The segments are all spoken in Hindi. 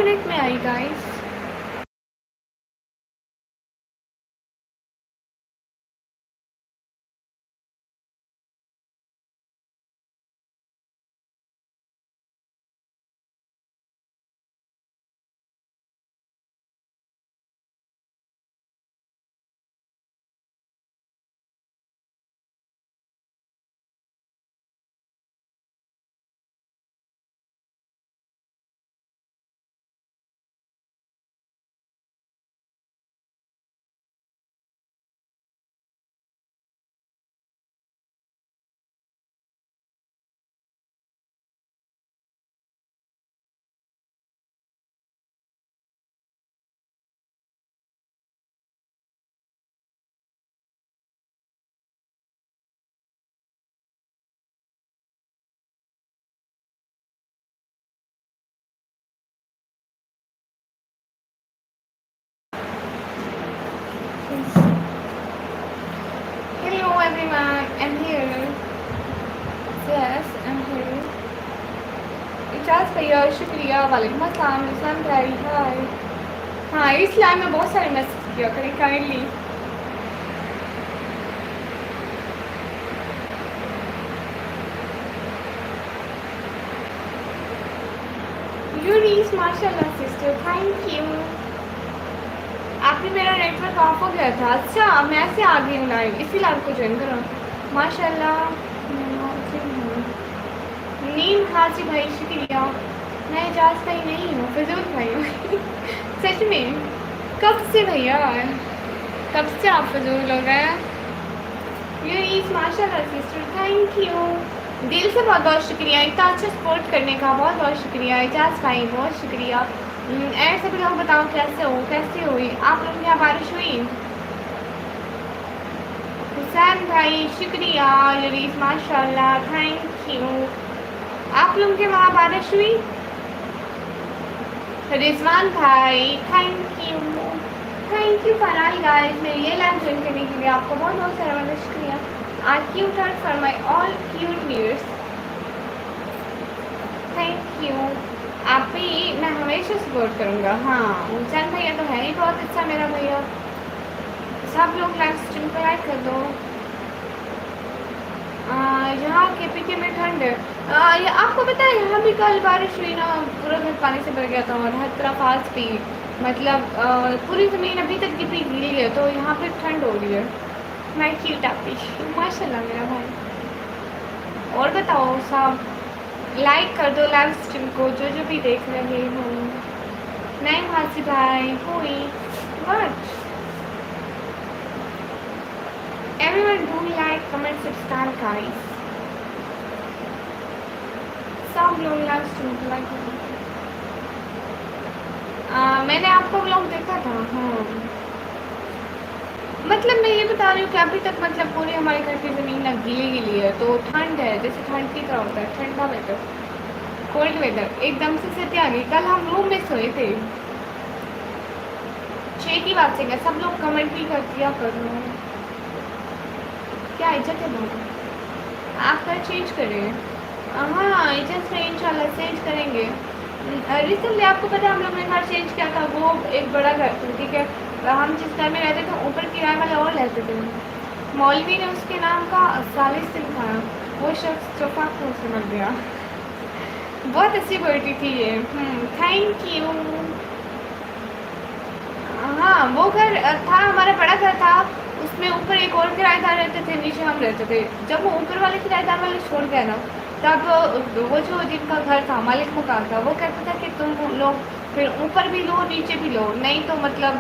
मिनट में hi guys. Hello everyone, I'm here. Yes, I'm here. Ijaz भैया शुक्रिया, वालेकुम अस्सलाम, इस्लाम भाई हाय। हाँ, इस लाइन में बहुत सारे मैसेज किया करें काइंडली। यूरीस माशाल्लाह सिस्टर, थैंक यू। आपने मेरा नेटवर्क ऑफ हो गया था। अच्छा, मैं से आ गई हूँ लाइव, इसी लाइव को ज्वाइन करो। माशाल्लाह। नीम हाजी भाई शुक्रिया। मैं इजाज़ भाई नहीं हूँ, फिजूल भाई हूँ। सच में? कब से भैया? कब से आप फिजूल हो गए? यूरीस माशाल्लाह सिस्टर, थैंक यू। दिल से बहुत बहुत शुक्रिया इतना अच्छा सपोर्ट करने का, बहुत बहुत शुक्रिया इजाज़ भाई, बहुत शुक्रिया। ऐसे भी लोग बताओ कैसे हुई आप लोग के यहाँ बारिश हुई? हुसैन भाई शुक्रिया, लरीस माशाल्लाह थैंक यू। आप लोग के वहाँ बारिश हुई? रिजवान भाई थैंक यू फराल गाइस, मेरी ये लाइव ज्वाइन करने के लिए आपको बहुत बहुत सारा बहुत शुक्रिया। I cute heart for my all cute viewers, thank you. आप भी मैं हमेशा सपोर्ट करूँगा। हाँ, हुसैन भैया तो है ही बहुत अच्छा मेरा भैया। सब लोग लाइव स्ट्रीम को लाइक कर दो। यहाँ के पीके में ठंड है। ये आपको पता है यहाँ भी कल बारिश हुई ना, पूरा घर पानी से भर गया था और हर तरफ आज भी मतलब पूरी ज़मीन अभी तक की गीली है, तो यहाँ पे ठंड हो रही है। मैं क्यूट आपी माशाल्लाह मेरा भाई। और बताओ सब लाइक कर दो लाइव स्ट्रीम को जो भी देख रहे हो। नए हासी भाई हुई what everyone do like comment subscribe guys. सब लोग लाइव स्ट्रीम को लाइक कर दो। मैंने आपका व्लॉग देखा था। हाँ, मतलब मैं ये बता रही हूँ कि अभी तक मतलब पूरी हमारे घर की ज़मीन ना गीली है, तो ठंड है जैसे ठंड की तरह होता है, ठंडा वेदर, कोल्ड वेदर। एकदम से सर्दी आ गई। कल हम रूम में सोए थे। 6 की बात से क्या सब लोग कमेंट भी कर दिया करो। क्या इज्जत है बहुत। आप घर चेंज करें? हाँ, इज्जत से इंशाल्लाह चेंज करेंगे। रिसेंटली आपको पता है हम लोग ने घर चेंज किया था, वो एक बड़ा घर था, ठीक है। हम जिस घर में रहते थे ऊपर किराए वाले और रहते थे। मौलवी ने उसके नाम का सालिस से लिखाया, वो शख्स चौपाक से मर गया। बहुत अच्छी बेटी थी ये। Thank you. हाँ, वो घर था हमारा बड़ा घर था, उसमें ऊपर एक और किराएदार रहते थे, नीचे हम रहते थे। जब वो ऊपर वाले किराएदार वाले छोड़ गए ना, तब वो जो जिनका घर था मालिक मकान था, वो कहता था कि तुम लोग फिर ऊपर भी लो नीचे भी लो, नहीं तो मतलब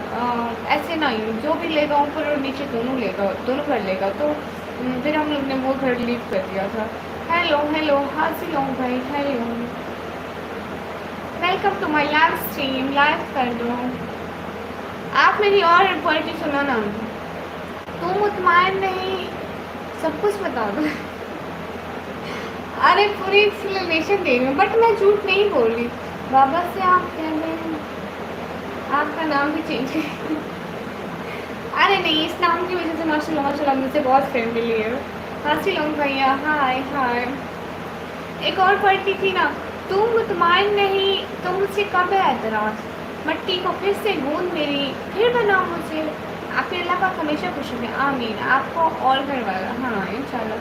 ऐसे नहीं, जो भी लेगा ऊपर और नीचे दोनों लेगा, दोनों घर लेगा। तो फिर हम लोग ने वो घर लीव कर दिया था। हेलो हासिल भाई, hello, welcome to my live stream. Live कर दो आप। मेरी और पोएट्री सुनो ना। तुम मुतमईन नहीं, सब कुछ बता दो। अरे पूरी एक्सप्लेनेशन दे रही हूँ, बट मैं झूठ नहीं बोल रही। बाबा से आप कह रहे आपका नाम भी चेंज कर। अरे नहीं, इस नाम की वजह से माशाल्लाह मुझसे बहुत फ्रेंड मिली है। हासिल भैया हाय। एक और पोएट्री थी ना, तुम मुतमईन नहीं तो मुझसे कब है एतराज़? मट्टी को फिर से गूंद मेरी, फिर बनाओ मुझे। आपके अल्लाह पाक हमेशा खुश रखें, आमीन। आपको और घर वाला, हाँ इंशाल्लाह।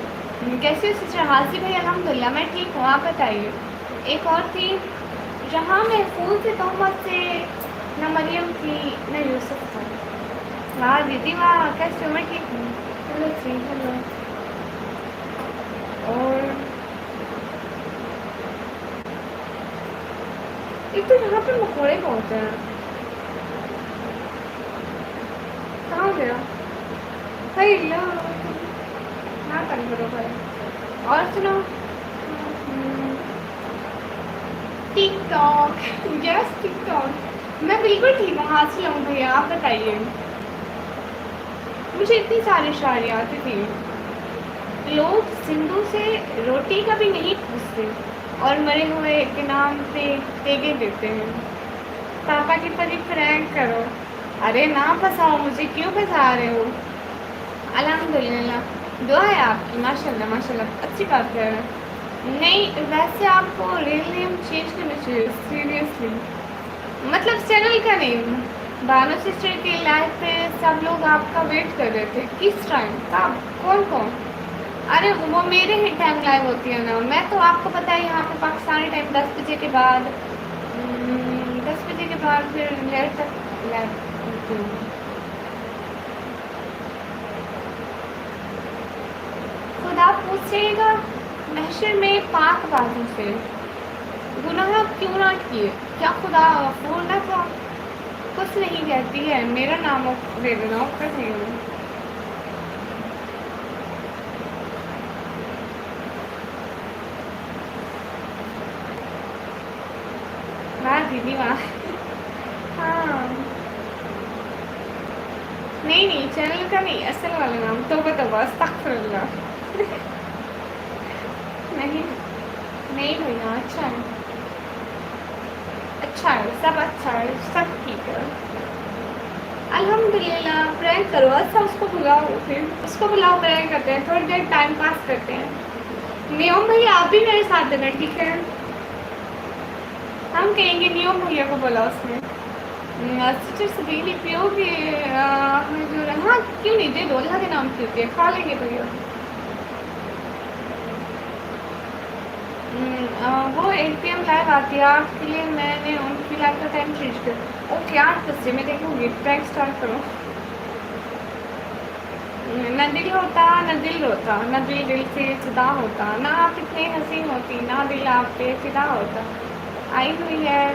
कैसे हो सिस्टर हाजी भाई? अल्हम्दुलिल्लाह मैं ठीक हूँ, आप बताइए। एक और थी, जहाँ महफूज थे तोहमत से, न मरियम थी न यूसुफ था। वाह दीदी वाह, कैसे हो? मैं ठीक हूँ। चलो ठीक, हेलो। और एक तो यहाँ पे मकोड़े बहुत हैं। कहाँ गया? हेलो, हाँ कल करो भाई। और सुनो, टिकटॉक, यस टिकटॉक। मैं बिल्कुल ठीक हूँ, हासिल हूँ भैया, आप बताइए। मुझे इतनी सारी शायरी आती थी। लोग सिंधु से रोटी का भी नहीं पूछते और मरे हुए के नाम पे तेगे देते हैं। पापा की परी प्रैंक करो। अरे ना फंसाओ मुझे, क्यों फंसा रहे हो? अल्हम्दुलिल्लाह, दुआ है आपकी, माशाल्लाह माशाल्लाह, अच्छी बात है। नहीं वैसे आपको रियल नेम चेंज करना चाहिए सीरियसली, मतलब चैनल का नेम। बानो सिस्टर के लाइव पे सब लोग आपका वेट कर रहे थे, किस टाइम? कब? कौन कौन? अरे वो मेरे ही टाइम लाइव होती है ना, मैं तो आपको पता है यहाँ पे पाकिस्तानी टाइम 10 बजे के बाद, 10 बजे के बाद फिर लेट तक लाइव होती हूँ। खुदा पूछेगा महशर में पाक बाजों से, गुनाह क्यों ना किए, क्या खुदा गफूर ना था? कुछ नहीं कहती है, मेरा नाम दे देना कर रही हूँ। वाह दीदी वाह। हाँ नहीं नहीं, चैनल का नहीं, असल वाला नाम तो बस अस्तगफिरुल्लाह। नहीं नहीं भैया, अच्छा है, अच्छा है, सब अच्छा है, सब ठीक है अल्हम्दुलिल्लाह। प्रैंक करो, अच्छा उसको बुलाओ, फिर उसको बुलाओ, प्रैंक करते हैं, थोड़ी देर टाइम पास करते हैं। नियम भैया आप भी मेरे साथ देना, ठीक है? हम कहेंगे नियम भैया को बोला उसने। सिस्टर सबीली पियोगे? हाँ क्यों नहीं, दे दो, अल्लाह के नाम की होती है, खा लेंगे भैया। वो 8 PM लाइव आती है, आपके लिए मैंने उनकी लाइव का टाइम चेंज कर। ओके 8 बजे मैं देखूँगी, प्रैंक स्टार्ट करो। न दिल होता न दिल रोता, न दिल दिल से जुदा होता, ना आप इतने हसीन होती, ना दिल आप पे फिदा होता। आई हुई है,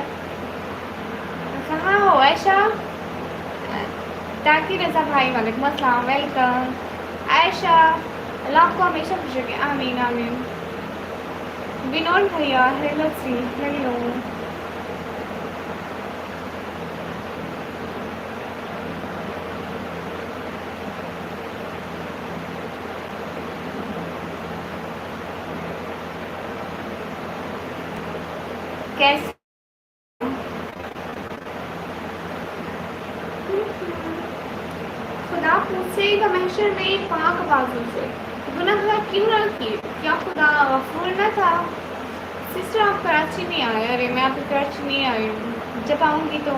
कहाँ हो ऐशा? ताकि रजा भाई वालेकुम अस्सलाम, वेलकम आयशा। अल्लाह आपको हमेशा खुश रखे, आमीन आमीन। विनोद भैया हेलो सी, हेलो। कैसे? खुदा पूछेगा महशर में पाक बाजू से, गुनाह क्यों ना किए, क्या खुदा गफूर न था? सिस्टर आप कराची नहीं आए? अरे मैं अभी कराची नहीं आई हूँ, जब आऊँगी तो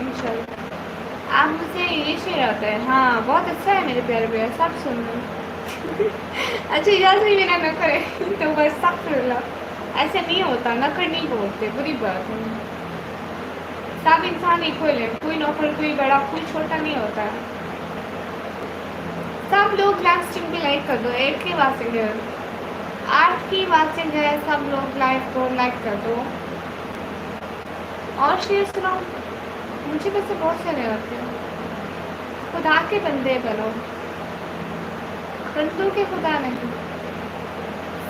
इंशाल्लाह। आप मुझसे ये शेर आता है, हाँ बहुत अच्छा है मेरे प्यारे प्यारे, सब सुन लो। अच्छा इजाज़त भी मेरा न करे तो बस अस्तगफिरुल्लाह, ऐसे नहीं होता, नखर नहीं बोलते, बुरी बात है। सब इंसान इक्वल है, कोई नौकर कोई बड़ा कोई छोटा नहीं होता है। सब लोग लाइव स्ट्रीम पे लाइक कर दो, 8 की वाचिंग है, 8 की वाचिंग है, सब लोग लाइव को लाइक कर दो। और शेयर सुनाओ, मुझे वैसे बहुत सारे आते हैं। खुदा के बंदे बनो, बंदों के खुदा नहीं।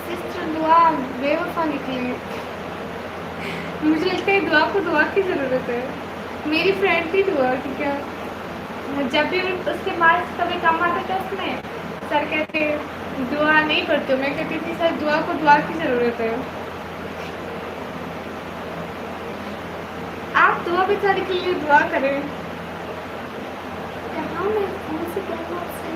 सिस्टर दुआ बेवफा निकली, मुझे लगता है दुआ को दुआ की ज़रूरत है। मेरी फ्रेंड थी दुआ, ठीक है, जब भी उसके मार्क्स कभी कम आते थे उसमें, सर कहते दुआ नहीं पढ़ते हो, मैं कहती थी सर दुआ को दुआ की ज़रूरत है। आप दुआ बेचारी के लिए दुआ करें। कहाँ मैं कौन से कहना से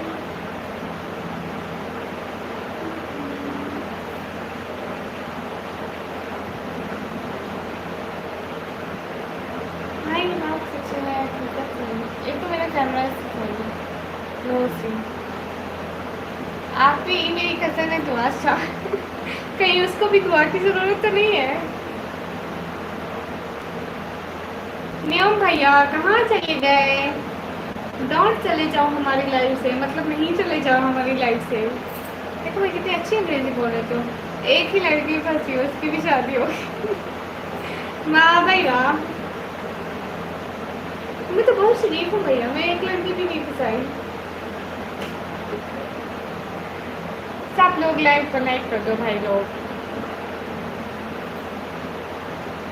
लो सी, आप भी मेरी कज़न है तो अच्छा कहीं उसको भी दुआ की ज़रूरत तो नहीं है। नियम भैया कहाँ चले गए? डोंट चले जाओ हमारी लाइफ से, मतलब नहीं चले जाओ हमारी लाइफ से। देखो मैं कितनी अच्छी अंग्रेजी बोल रही हूँ। एक ही लड़की फंसी हो, उसकी भी शादी हो वाह भाई वाह, मैं तो बहुत शरीफ हूँ भैया, मैं एक लड़की भी नहीं फंसाई। सब लोग लाइव पर लाइक कर दो भाई लोग।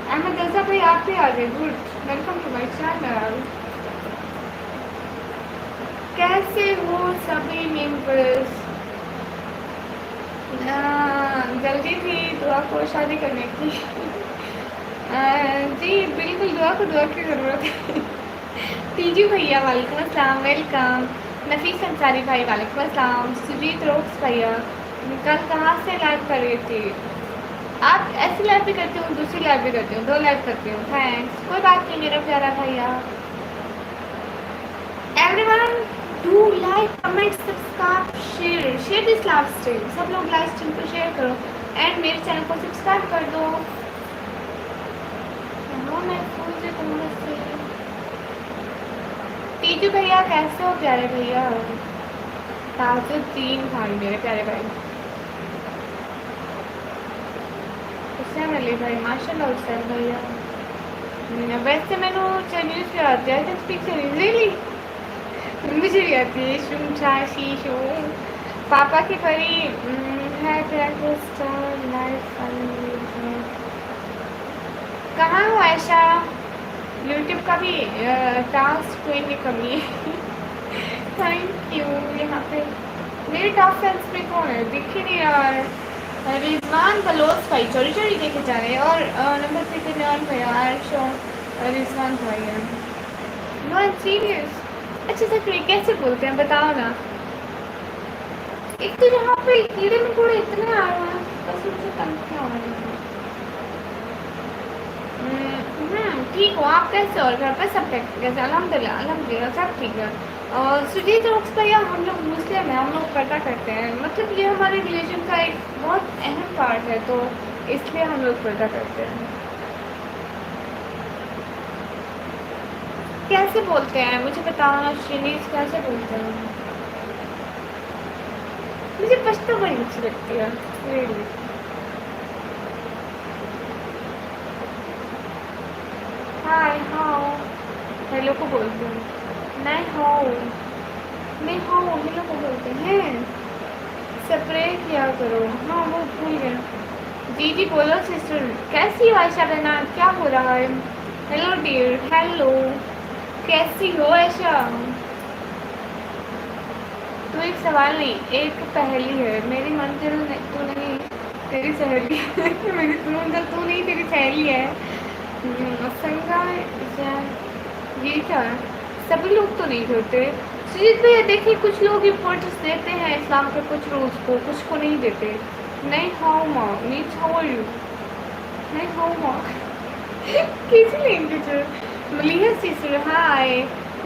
अहमद रजा भाई आप भी आ गए, good, welcome to my channel. कैसे हो सभी मेंबर्स? जल्दी थी दुआ को शादी करने की जी बिल्कुल, दुआ को दुआ की ज़रूरत है तीजू भैया वालेकुम अस्सलाम, वेलकम। नफीस अंसारी भाई वालेकुम अस्सलाम। सुजीत रोक्स भैया कल कहाँ से लाइव कर रही थी? आप ऐसी लाइव भी करती हूँ, दूसरी लाइव भी करती हूँ, 2 लाइव करती हूँ। थैंक्स, कोई बात नहीं मेरा प्यारा भैया। Everyone do like comment subscribe share this live stream. सब लोग लाइव स्ट्रीम को शेयर करो एंड मेरे चैनल को सब्सक्राइब कर दो। मैं फोन से कहूँगा से तीजू भैया कैसे हो प्यारे भैया? ताजुद्दीन भाई मेरे प्यारे भाई, हुसैन अली भाई माशाल्लाह। हुसैन भैया वैसे मैंने चाइनीज भी आती है, I can speak Chinese really, मुझे भी आती है। शुम छा शीशो पापा की परी है कहाँ हो ऐशा? यूट्यूब का भी टास्क कोई नहीं कमी है थैंक यू। यहाँ पे मेरे टॉप फ्रेंड्स में कौन है दिख ही नहीं यार। रिजवान बलोच भाई चोरी चोरी देखे जा रहे हैं, और नंबर 3 पे नॉन भाई आर्श और रिजवान भाई है। नॉट सीरियस, अच्छा सर कैसे बोलते हैं बताओ ना। एक तो यहाँ पे कीड़े मकोड़े इतने आ रहे हैं, बस उनसे तंग क्या हो रहा है। ठीक हो आप कैसे? और घर पर सब कैसे? अल्हम्दुलिल्लाह अल्हम्दुलिल्लाह सब ठीक है। और सुजीत रोक्स भैया हम लोग मुस्लिम हैं, हम लोग पर्दा करते हैं, मतलब ये हमारे रिलीजन का एक बहुत अहम पार्ट है, तो इसलिए हम लोग पर्दा करते हैं। कैसे बोलते हैं मुझे बताओ ना, चीनीज कैसे बोलते हैं? मुझे पश्तो बड़ी अच्छी लगती है रियली। हाय हाउ हेलो को बोलते हैं, नहीं हाउ नहीं हाउ हेलो को बोलते हैं। स्प्रे किया करो, हाँ वो भूल गया। दीदी बोलो सिस्टर कैसी हो? आयशा बहना क्या हो रहा है? हेलो डियर, हेलो कैसी हो आयशा? तो एक सवाल नहीं एक पहेली है, मेरी मंजिल तू नहीं तेरी सहेली मेरी मंजिल तू नहीं तेरी सहेली है। संगा ये क्या है? सभी लोग तो नहीं होते। सुजीत भैया देखिए कुछ लोग इम्पोर्टेंस देते हैं इस्लाम के कुछ रूल्स को, कुछ को नहीं देते। नहीं हाउ माँ नीच हाउ आर यू? नहीं हाउ माँ किसी लैंग्वेज मलिया सिस्टर हाय,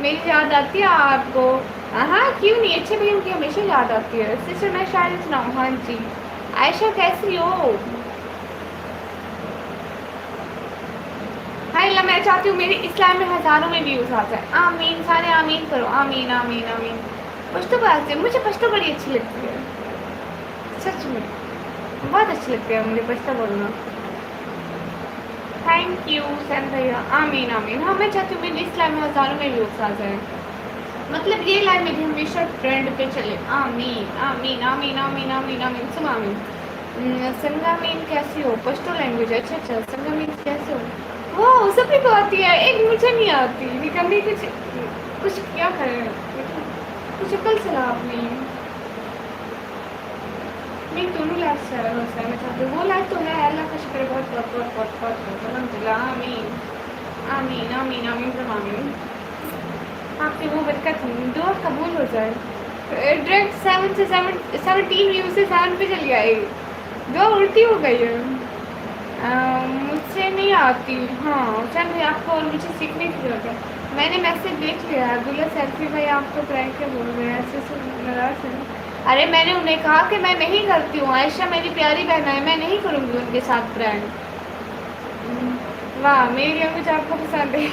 मेरी याद आती है आपको? हाँ क्यों नहीं, अच्छे भैया की हमेशा याद आती है। सिस्टर मैं शायद सुनाऊँ। हाँ जी आयशा कैसी हो? हाय अल्लाह मैं चाहती हूँ मेरे इस्लाम में हज़ारों में व्यूज़ आ जाए। आमीन, सारे आमीन करो, आमीन आमीन आमीन। पश्तो बात है, मुझे पश्तो बड़ी अच्छी लगती है, सच में बहुत अच्छी लगती है मुझे पश्तो बोलना। थैंक यू सैन भैया, आमीन आमीन। हाँ मैं चाहती हूँ मेरे इस्लाम में हज़ारों में व्यूज़ आ जाए, मतलब ये लाइन मेरी हमेशा ट्रेंड पे चले। आमीन आमीन आमीन आमीन आमीन आमीन सुन आमीन। संगामीन कैसी हो? पश्तो लैंग्वेज, अच्छा अच्छा संगामीन कैसे हो? वो सभी को आती है, एक मुझे नहीं आती, निकलने कुछ क्या करें, कुछ अकल चला आपने। नहीं दोनों लाइफ से मैं चाहती हूँ, वो लाइफ तो है अल्लाह का शुक्र बहुत बहुत बहुत बहुत बहुत अल्हम्दुलिल्लाह आमीन आमीन आमीन आमीन सब आमीन। आपकी वो बरकत दुआ कबूल हो जाए। डायरेक्ट 7 से 17 व्यू से 7 पे चली आई, दुआ उल्टी हो गई है। मुझसे नहीं आती। हाँ चल भाई आपको और मुझे सीखने की जरूरत है। मैंने मैसेज देख लिया है। बोला सेल्फी भाई आप तो प्रैंक के बोल रहे हैं, ऐसे नाराज है। अरे मैंने उन्हें कहा कि मैं नहीं करती हूँ, आयशा मेरी प्यारी बहन है, मैं नहीं करूँगी उनके साथ प्रैंक। वाह मेरी लैंग्वेज आपको पसंद है।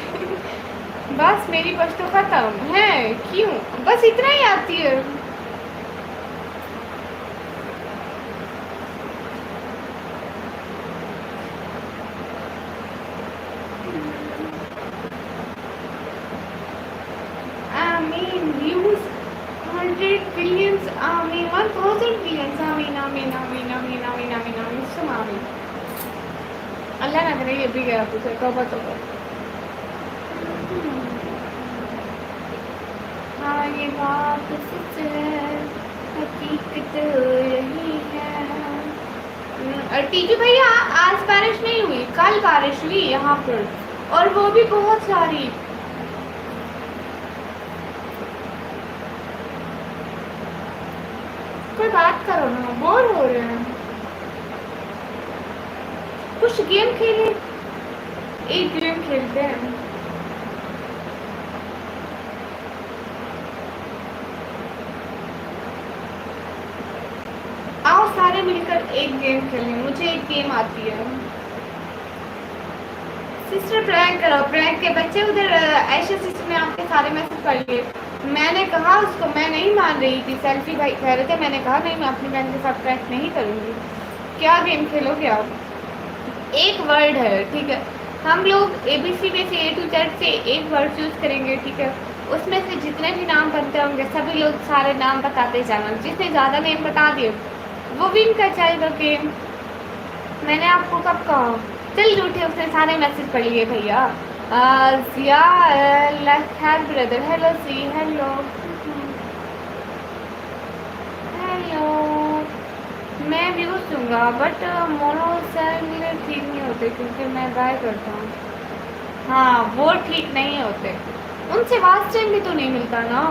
बस मेरी पश्तो खत्म है, क्यों बस इतना ही आती है। आमीन व्यूज 100 billions, आमीन 1000 billions, आमीन आमीन आमीन आमीन आमीन आमीन आमीन सब आमीन। अल्लाह ना करे ये भी गया तुझे, तौबा तौबा। हाँ ये बात सच है, हकीकत यही है। और टीजू भैया आज बारिश नहीं हुई, कल बारिश हुई यहाँ पर, और वो भी बहुत सारी। कोई बात करो ना, बोर हो रहे हैं, कुछ गेम खेले। एक गेम खेलते हैं। आओ सारे मिलकर एक गेम खेलें, मुझे एक गेम आती है। सिस्टर प्रैंक करो, प्रैंक के बच्चे उधर। आयशा सिस्टर ने आपके सारे मैसेज पढ़ लिए। मैंने कहा उसको, मैं नहीं मान रही थी। सेल्फी भाई कह रहे थे, मैंने कहा नहीं मैं अपनी बहन के साथ प्रैंक नहीं करूँगी। क्या गेम खेलोगे आप? एक वर्ड है, ठीक है, हम लोग ABC में से A to Z से एक वर्ड चूज करेंगे, ठीक है, उसमें से जितने भी नाम बनते होंगे सभी लोग सारे नाम बताते जाना, जिसने ज़्यादा नेम बता दिए वो विन कर जाएगा गेम। मैंने आपको कब कहा? चल झूठे, उसने सारे मैसेज पढ़ लिए भैया। जिया ब्रदर, हेलो सी, हेलो हेलो। मैं व्यूज दूंगा बट मोनो सेल मेरे ठीक नहीं होते क्योंकि मैं गाय करता हूँ। हाँ वो ठीक नहीं होते, उनसे वास्ट टाइम भी तो नहीं मिलता ना।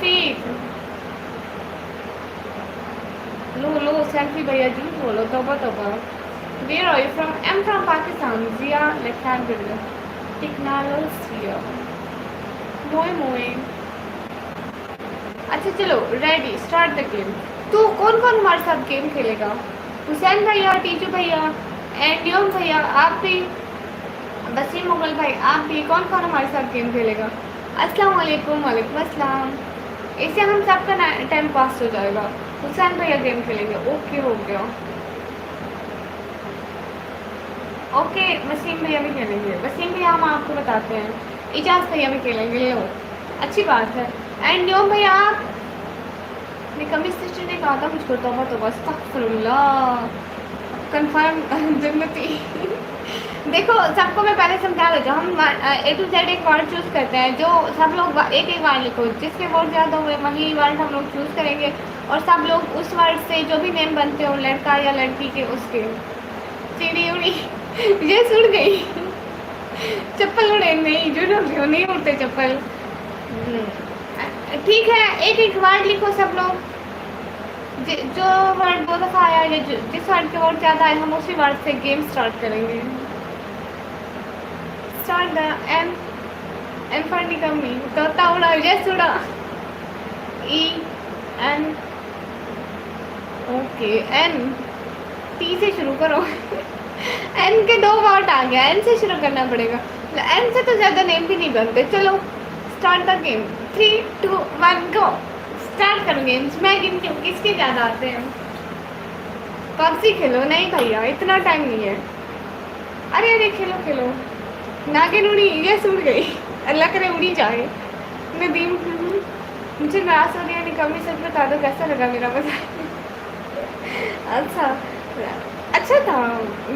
फेक लो सेल्फी भैया झूठ बोलो, तौबा तौबा। Where are you from? I am from Pakistan. जिया टेक्नोलॉजिया मोए मोए। अच्छा चलो रेडी, स्टार्ट द गेम। तो कौन कौन हमारे साथ गेम खेलेगा? हुसैन भैया, टीचू भैया, एंडियम भैया, आप भी, वसीम मुगल भाई आप भी। कौन कौन हमारे साथ गेम खेलेगा? अस्सलाम वालेकुम। वालेकुम अस्सलाम। इससे हम सबका टाइम पास हो जाएगा। हुसैन भैया गेम खेलेंगे, ओके हो गया। ओके वसीम भैया भी खेलेंगे। वसीम भैया हम आपको बताते हैं। इजाज़ भैया भी खेलेंगे, लो अच्छी बात है। एंडियम भैया आप, निकम्मी सिस्टर ने कहा था मुझको, तौबा तौबा अस्तगफुरुल्लाह, कंफर्म जन्नती। देखो सबको मैं पहले समझा देता हूँ, हम A to Z एक वर्ड चूज़ करते हैं, जो सब लोग एक एक वर्ड लिखो, जिसके वर्ड ज़्यादा हुए वही वर्ड हम लोग चूज़ करेंगे, और सब लोग उस वर्ड से जो भी नेम बनते हो लड़का या लड़की के उसके। चिड़ी उड़ी ये सुड़ गई। चप्पल उड़े नहीं, जो नहीं उड़ते चप्पल। ठीक है एक एक वर्ड लिखो सब लोग, जो वर्ड 2 दफ़ा आया या जिस वर्ड के वर्ड ज़्यादा आए हम उसी वर्ड से गेम स्टार्ट करेंगे। स्टार्ट द एन फॉर निकम्मी, तोता उड़ा, यस उड़ा। EN, ओके एन, T से शुरू करो। N के 2 वर्ड आ गया, N से शुरू करना पड़ेगा। N से तो ज़्यादा नेम भी नहीं बनते। चलो start the game, 3 2 1 go. Start करो गेम्स। मैं गिनती हूँ किसके ज़्यादा आते हैं। पबजी खेलो। नहीं भैया इतना टाइम नहीं है। अरे अरे खेलो खेलो। नागिन उड़ी, ये उड़ गई, अल्लाह करे उड़ी जाए। नदीम मुझे नाराज हो रही है, निकम्मी सच बता दो कैसा लगा मेरा मजा? अच्छा था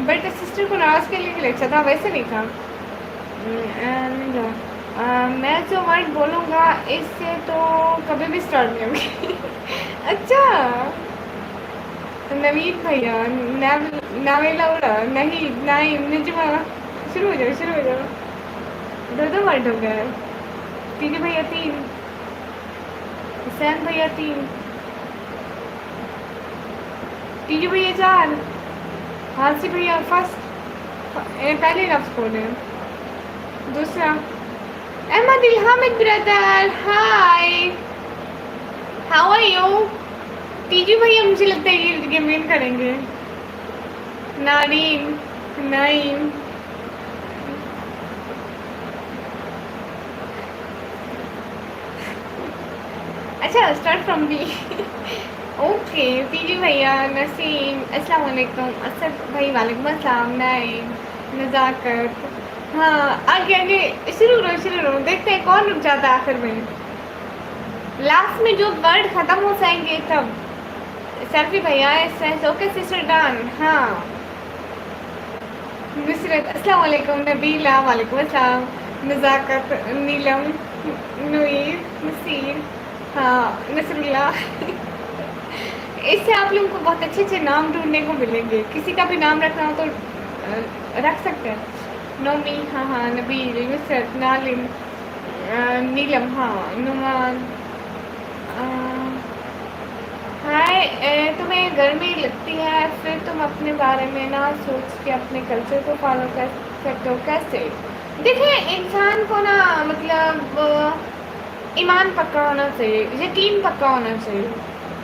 बट सिस्टर को नाराज के लिए अच्छा था, वैसे नहीं था। मैं जो वर्ड बोलूँगा इससे तो कभी भी स्टार्ट नहीं होगी। अच्छा नवीन भैया, नावेला उड़ा, नहीं नहीं निजमा, शुरू हो जाओ। 2 वर्ड हो गए। तीन भैया 3, हुसैन भैया 3, टीजू भैया 4, हारसी भैया फर्स्ट, पहले लफ्ज़ बोले, दूसरा Ahmad Ilhamid brother, hi, how are you? टीजू भैया मुझे लगता है ये गेम करेंगे। नारीन, नाइम, अच्छा स्टार्ट फ्रॉम बी। ओके टीजू भैया, नसीम, अस्सलाम वालेकुम, असद भाई वालेकुम अस्सलाम, नाइम, नज़ाकत, हाँ आगे आगे शुरू करो, देखते हैं कौन रुक जाता है आखिर में। लास्ट में जो वर्ड ख़त्म हो जाएंगे तब। सेल्फी भैया, ओके सिस्टर डन, हाँ। नुसरत, अस्सलाम वालेकुम, नबीला वालेकुम अस्सलाम, नज़ाकत, नीलम, नुईर, नसीर, हाँ नसरुल्ला। इससे आप लोगों को बहुत अच्छे अच्छे नाम ढूंढने को मिलेंगे। किसी का भी नाम रखना हो तो रख सकते हैं। नोमी, हाँ हाँ, नबील, नुसरत, नालिम, नीलम, हाँ, नुमान, हाय। तुम्हें गर्मी लगती है फिर तुम अपने बारे में ना सोच के अपने कल्चर को फॉलो कर सकते हो, कैसे? देखिए इंसान को ना मतलब ईमान पक्का होना चाहिए, यकीन पक्का होना चाहिए।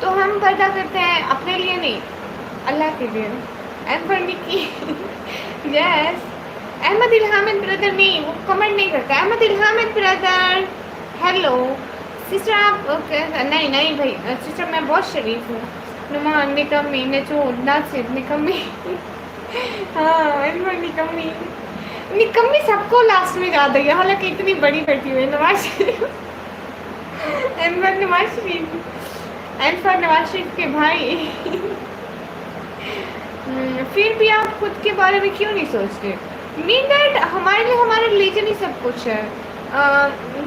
तो हम पर्दा करते हैं अपने लिए नहीं, अल्लाह के लिए। And for Nikki, yes. Ahmad Ilhamid brother नहीं, वो कमेंट नहीं करता। Ahmad Ilhamid brother, hello sister. आप नहीं नहीं भाई सिस्टर, मैं बहुत शरीफ हूँ। नुमान, निकम्मी, नचूद, नासिर, निकम्मी। हाँ निकम्मी, निकम्मी सबको लास्ट में याद है, हालांकि इतनी बड़ी बैठी हुई है नवाज शरीफ। नवाज शरीफ, एनफर नवाज शरीफ के भाई। फिर भी आप खुद के बारे में क्यों नहीं सोचते? मीन दैट हमारे लिए हमारा रिलीजन ही सब कुछ है।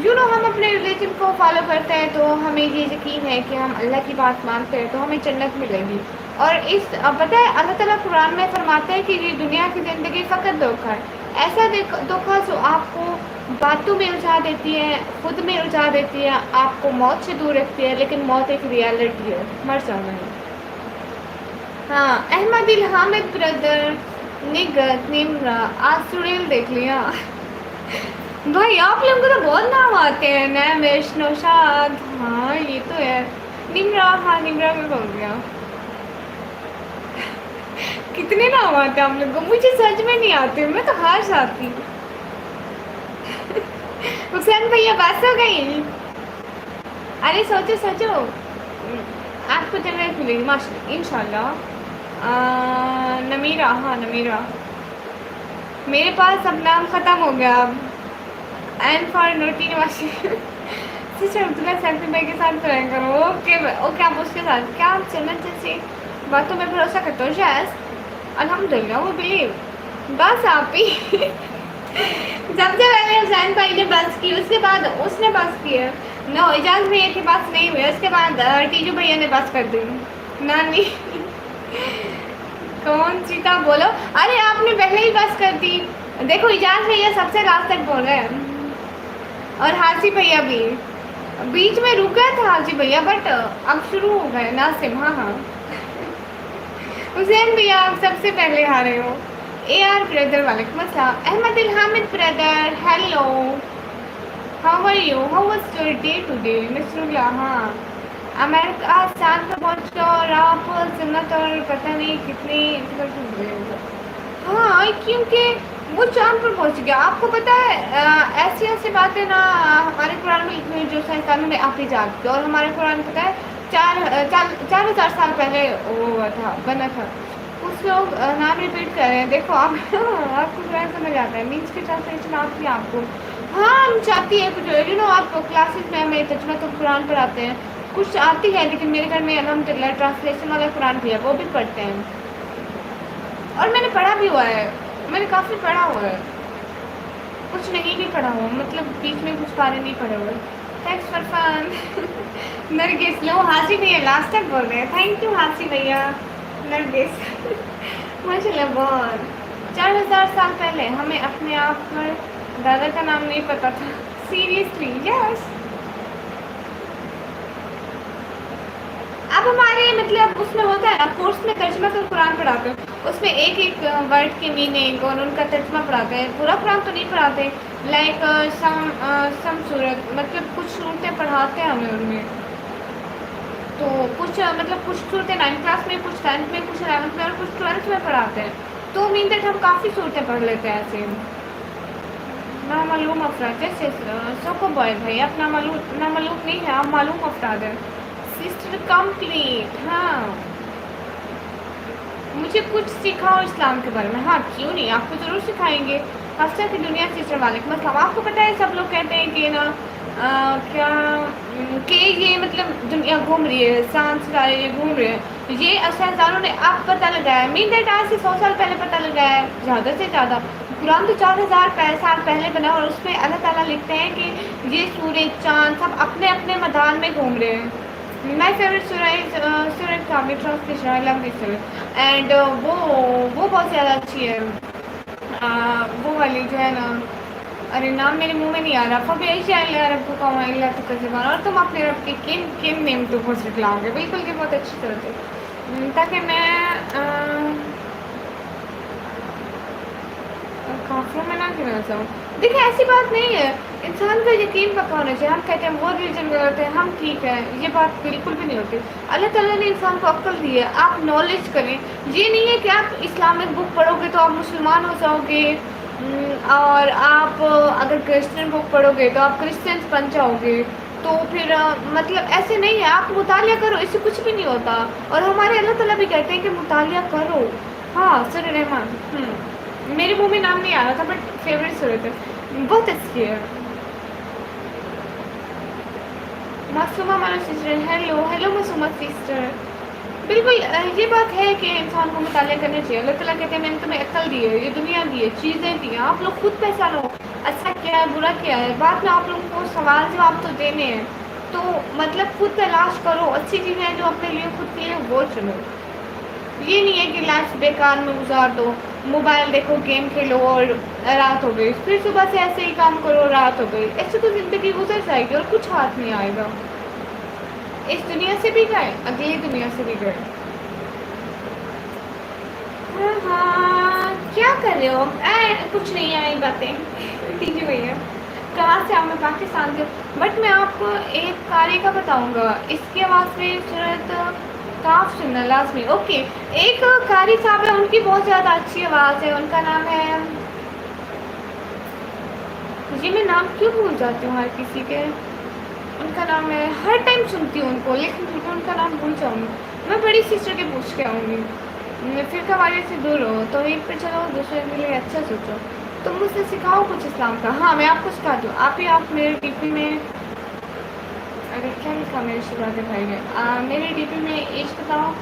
यू नो हम अपने रिलीजन को फॉलो करते हैं तो हमें ये यकीन है कि हम अल्लाह की बात मानते हैं तो हमें जन्नत मिलेगी। और इस पता है अल्लाह ताला कुरान में फरमाते हैं कि ये दुनिया की ज़िंदगी फ़कत धोखा है। ऐसा धोखा जो आपको बातों में उलझा देती है, खुद में उलझा देती है, आपको मौत से दूर रखती है, लेकिन मौत एक रियलिटी है, मर जाना है। हाँ अहमद इल्हामिद ब्रदर, निगत, निम्रा, आज सुरेल देख लिया। भाई आप लोगों को तो बहुत नाम आते हैं, नैमिश, नौशाद, हाँ ये तो है। निम्रा, हाँ निम्रा में बोल गया। कितने नाम आते हैं आप लोगों को? मुझे सच में नहीं आते, मैं तो हार जाती हूँ। हुसैन भैया बस हो गई। अरे सोचो आपको जन्नत मिलेगी माशाल्लाह इंशाल्लाह। नमीरा, हाँ नमीरा, मेरे पास अब नाम ख़त्म हो गया अब। एंड फॉर नोटी नवाशी, सिस्टर अब्दुल्ला सेल्फी भाई के साथ करें करो। ओके ओके, आप उसके साथ क्या आप जन्नत जैसी बातों में भरोसा करते हो? यस अल्हम्दुलिल्लाह, वो बिलीव। बस आप ही। सबसे पहले हुसैन भाई ने बस की, उसके बाद उसने बस किया। नो इजाज़ भैया के पास नहीं हुई, उसके बाद टीजू भैया ने बस कर दी। नानी कौन सी था बोलो? अरे आपने पहले ही बस कर दी। देखो इजाज़ भैया सबसे लास्ट तक बोल रहे हैं और हाजी भैया भी बीच में रुक गया था। हाजी भैया बट अब शुरू हो गए। नासिम, हाँ हाँ। हुसैन भैया आप सबसे पहले हारे हो। AR ब्रदर वालेकुम अस्सलाम। Ahmad Ilhamid brother, hello, how are you, how was your day today? Nasrullah, हाँ अमेरिका चांद पर पहुँच और आप जन्नत और पता नहीं कितनी। हाँ क्योंकि वो चांद पर पहुँच गया। आपको पता है ऐसी ऐसी बातें ना हमारे कुरान में लिखी हुई जो साइंसदानों ने आप ईजाद की। और हमारे कुरान पता है 4,000 साल पहले वो हुआ था, बना था। कुछ लोग नाम रिपीट कर रहे हैं। देखो आप आपको कुरान समझ आता है, मीन्स की ट्रांसलेशन आती है आपको। हाँ हम चाहती है कुछ यू नो, आप क्लासेस में हमें तर्जुमा तो कुरान पढ़ाते हैं, कुछ आती है, लेकिन मेरे घर में अल्हम्दुलिल्लाह ट्रांसलेशन वाला कुरान भी है, वो भी पढ़ते हैं। और मैंने पढ़ा भी हुआ है, मैंने काफ़ी पढ़ा हुआ है, कुछ नहीं भी पढ़ा हुआ, मतलब बीच में कुछ पारे नहीं पढ़े हुए। Thanks for fun. नरगिस, लो हासी भैया लास्ट तक बोल रहे हैं। थैंक यू हासी भैया। नरगिस माशाल्लाह बहुत। 4,000 साल पहले हमें अपने आप पर दादा का नाम नहीं पता था। Seriously yes. अब हमारे मतलब उसमें होता है ना, कोर्स में तर्जुमा का कुरान पढ़ाते हैं, उसमें एक एक वर्ड की मीनिंग और उनका तर्जुमा पढ़ाते हैं। पूरा कुरान तो नहीं पढ़ाते, लाइक सम सूरत, मतलब कुछ सूरतें पढ़ाते हैं हमें उनमें। तो कुछ मतलब कुछ सूरतें 9th क्लास में, कुछ 10th में, कुछ 11th में और कुछ 12th में पढ़ाते हैं। तो मीन दैट हम काफ़ी सूरतें पढ़ लेते हैं ऐसे। नामालूम अफराद, जैसे सोको बॉय भाई, आप नामालूम नहीं है, आप मालूम अफराद है। सिस्टर कंप्लीट, हाँ। मुझे कुछ सिखाओ इस्लाम के बारे में। हाँ क्यों नहीं, आपको ज़रूर सिखाएंगे। हफ्ता की दुनिया सिस्टर वालेकुम अस्सलाम। आपको पता है सब लोग कहते हैं कि ना क्या कि ये मतलब दुनिया घूम रही है, चांद सितारे ये घूम रहे हैं। ये साइंसदानों ने अब पता लगाया, मीन दैट आज से 100 साल पहले पता लगाया है, ज़्यादा से ज़्यादा। कुरान तो 4000 साल पहले बना और उसमें अल्लाह ताला लिखते हैं कि ये सूरज चांद सब अपने अपने मैदान में घूम रहे हैं। माई फेवरेट सूरज कामी translation, I love this and वो बहुत ज़्यादा अच्छी है। वो वाली जो है ना, अरे नाम मेरे मुंह में नहीं आ रहा। फबेशा रब को कमाइला तो कज़बान, और तुम अपने रब के किन किन नेम तो खुश दिखलाओगे, बिल्कुल कि बहुत अच्छी तरह से। ताकि मैं काफियों में ना गिना जाऊँ। देखिए ऐसी बात नहीं है, इंसान का यकीन पक्का होना चाहिए। हम कहते हैं वो रिलीजन गलत है, हम ठीक है, ये बात बिल्कुल भी नहीं होती। अल्लाह ताला ने इंसान को अक्ल दी है, आप नॉलेज करें। ये नहीं है कि आप इस्लामिक बुक पढ़ोगे तो आप मुसलमान हो जाओगे, और आप अगर क्रिश्चियन बुक पढ़ोगे तो आप क्रिश्चियंस बन जाओगे। तो फिर मतलब ऐसे नहीं है, आप मुतालिया करो, इससे कुछ भी नहीं होता। और हमारे अल्लाह ताला भी कहते हैं कि मुतालिया करो। हाँ सूरह रहमान, मेरे मुंह में नाम नहीं आ रहा था बट फेवरेट सूरत है, बहुत अच्छी है। मासूमा मानो sister, hello hello Masuma sister. बिल्कुल ये बात है कि इंसान को मुतालिया करना चाहिए। अल्लाह ताला कहते हैं मैंने तुम्हें अक्ल दी है, ये दुनिया दी है, चीज़ें दी हैं, आप लोग खुद पहचानो अच्छा क्या है बुरा क्या है। बाद में आप लोगों को सवाल जवाब तो देने हैं, तो मतलब खुद तलाश करो, अच्छी चीज़ें हैं जो अपने लिए खुद के लिए वो चुनो। ये नहीं है कि लाइफ बेकार में गुजार दो, मोबाइल देखो, गेम खेलो और रात हो गई, फिर सुबह से ऐसे ही काम करो, रात हो गई। ऐसे तो ज़िंदगी गुजर जाएगी और कुछ हाथ नहीं आएगा। इस दुनिया से भी गए, अगली दुनिया से भी गए। हाँ क्या कर रहे हो? कुछ नहीं है, बातें ठीक है भैया। कहाँ से आओ? मैं पाकिस्तान से, बट मैं आपको एक कार्य का बताऊंगा, इसकी आवाज़ में सूरत काफ सुनना लाजमी। ओके, एक कारी साहब है, उनकी बहुत ज़्यादा अच्छी आवाज़ है, उनका नाम है, जी मैं नाम क्यों भूल जाती हूँ हर किसी के। उनका नाम है, हर टाइम सुनती हूँ उनको लेकिन फिर भी उनका नाम भूल जाऊँगी। मैं बड़ी सिस्टर के पूछ के आऊँगी। फिर कवाली से दूर हो तो एक पे चलो, दूसरे के लिए अच्छा सोचो। तुम मुझसे सिखाओ कुछ इस्लाम का। हाँ मैं आपको सिखा दूँ। आप मेरे डीपी में, अरे क्या लिखा मेरे शिवाजी भाई ने, मेरे डीपी में एज बताओ,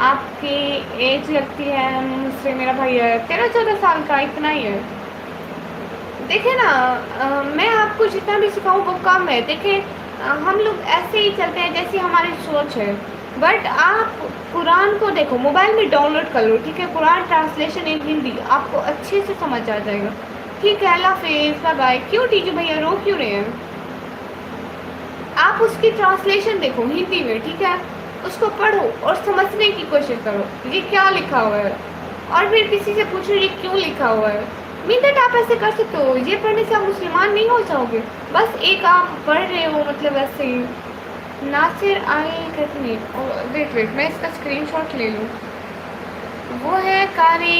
आपकी एज लगती है मुझसे, मेरा भाई है 13-14 साल का, इतना ही है। देखिए ना मैं आपको जितना भी सिखाऊँ वो कम है। देखिए हम लोग ऐसे ही चलते हैं जैसी हमारी सोच है, बट आप कुरान को देखो, मोबाइल में डाउनलोड कर लो, ठीक है, कुरान ट्रांसलेशन इन हिंदी, आपको अच्छे से समझ आ जाएगा। ठीक है, अल्लाह हाफिज़, बाय बाय। क्यों टीचर भैया रो क्यों रहे हैं? आप उसकी ट्रांसलेशन देखो हिंदी में, ठीक है, उसको पढ़ो और समझने की कोशिश करो ये क्या लिखा हुआ है, और फिर किसी से पूछो ये क्यों लिखा हुआ है। मीन दैट आप ऐसे कर सकते हो, ये पढ़ने से आप मुसलमान नहीं हो जाओगे, बस एक आप पढ़ रहे हो, मतलब ऐसे ही। नासिर अल कतनी, वेट मैं इसका स्क्रीनशॉट ले लूँ। वो है कारी,